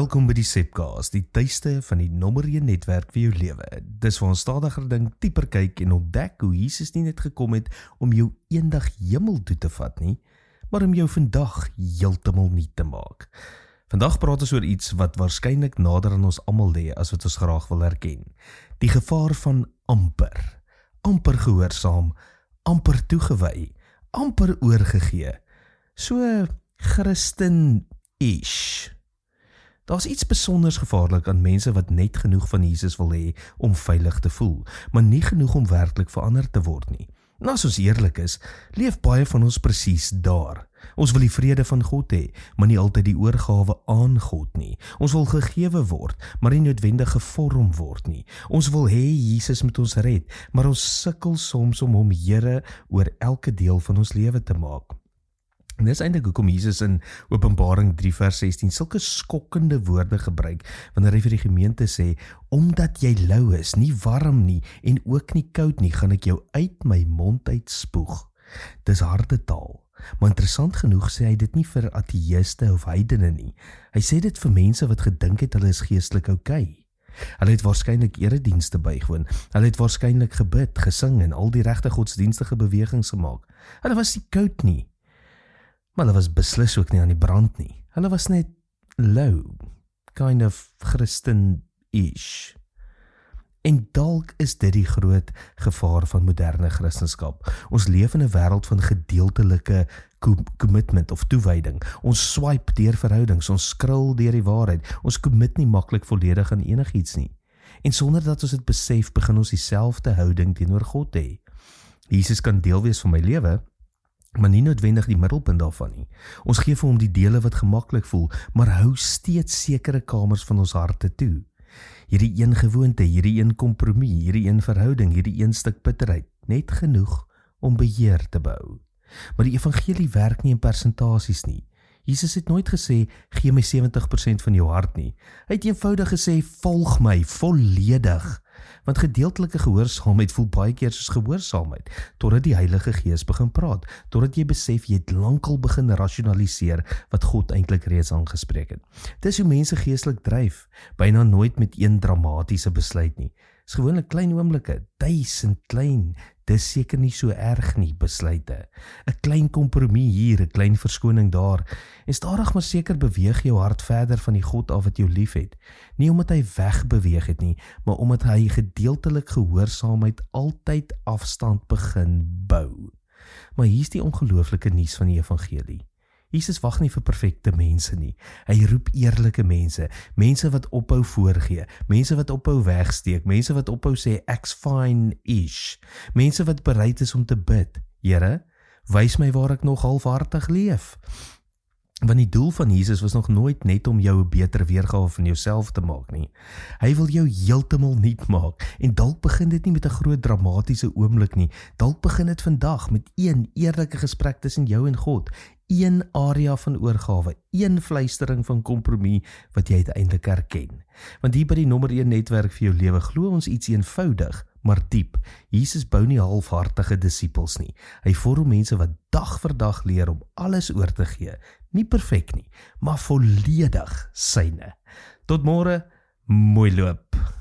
Welkom by die Sepcast, die tuiste van die nommer 1 netwerk vir jou lewe. Dis waar ons stadiger dink, dieper kyk en ontdek hoe Jesus nie net gekom het om jou eendag hemel toe te vat nie, maar om jou vandag heeltemal nie te maak. Vandag praat ons oor iets wat waarskynlik nader aan ons almal lê as wat ons graag wil erken. Die gevaar van amper gehoorsaam, amper toegewy, amper oorgegee. So Christen-ish. Daar's iets besonders gevaarlik aan mense wat net genoeg van Jesus wil hê om veilig te voel, maar nie genoeg om werklik verander te word nie. En as ons eerlik is, leef baie van ons presies daar. Ons wil die vrede van God hê, maar nie altyd die oorgawe aan God nie. Ons wil gegewe word, maar nie noodwendig gevorm word nie. Ons wil hê Jesus moet ons red, maar ons sukkel soms om hom Here oor elke deel van ons lewe te maak. En dis eintlik hoekom Jesus in Openbaring 3 vers 16 sulke skokkende woorde gebruik, wanneer hy vir die gemeente sê, omdat jy lou is, nie warm nie, en ook nie koud nie, gaan ek jou uit my mond uitspoeg. Dis harde taal, maar interessant genoeg sê hy dit nie vir ateïste of heidene nie. Hy sê dit vir mense wat gedink het hulle is geestelik okay. Hulle het waarskynlik eredienste bygewoon, hulle het waarskynlik gebid, gesing en al die regte godsdienstige bewegings gemaak. Hulle was nie koud nie. Maar hulle was beslis ook nie aan die brand nie. Hulle was net low, kind of Christen-ish. En dalk is dit die groot gevaar van moderne Christendom. Ons leef in 'n wêreld van gedeeltelike commitment of toewyding. Ons swipe deur verhoudings, ons scroll deur die waarheid. Ons commit nie maklik volledig aan enigiets nie. En sonder dat ons dit besef, begin ons dieselfde houding teenoor God hê. Jesus kan deel wees van my lewe, maar nie noodwendig die middelpunt daarvan nie. Ons gee vir hom die dele wat gemaklik voel, maar hou steeds sekere kamers van ons harte toe. Hierdie een gewoonte, hierdie een kompromie, hierdie een verhouding, hierdie een stuk bitterheid, net genoeg om beheer te bou. Maar die evangelie werk nie in persentasies nie. Jesus het nooit gesê, gee my 70% van jou hart nie. Hy het eenvoudig gesê, volg my, volledig. Want gedeeltelike gehoorsaamheid voel baie keer soos gehoorsaamheid, totdat die Heilige Gees begin praat, totdat jy besef jy het lankal begin rasionaliseer wat God eintlik reeds aangespreek het. Dis hoe mense geestelik dryf, byna nooit met een dramatiese besluit nie. Is gewoonlik klein oomblikke, duisend klein, dis seker nie so erg nie, besluite. 'n Klein kompromie hier, 'n klein verskoning daar, en stadig maar seker beweeg jou hart verder van die God af wat jou lief het. Nie omdat hy wegbeweeg het nie, maar omdat hy gedeeltelik gehoorsaamheid altyd afstand begin bou. Maar hier's die ongelooflike nuus van die evangelie. Jesus wag nie vir perfekte mense nie. Hy roep eerlike mense, mense wat ophou voorgee, mense wat ophou wegsteek, mense wat ophou sê ek's fine-ish, mense wat bereid is om te bid. Here, wys my waar ek nog halfhartig leef. Want die doel van Jesus was nog nooit net om jou 'n beter weergawe van jouself te maak nie. Hy wil jou heeltemal nuut maak, en dalk begin dit nie met 'n groot dramatiese oomblik nie. Dalk begin dit vandag met een eerlike gesprek tussen jou en God, een area van oorgawe, een fluistering van kompromie wat jy uiteindelik herken. Want hier by die nommer 1 netwerk vir jou lewe glo ons iets eenvoudig, maar diep. Jesus bou nie halfhartige disippels nie. Hy vorm mense wat dag vir dag leer om alles oor te gee. Nie perfek nie, maar volledig syne. Tot môre, mooi loop.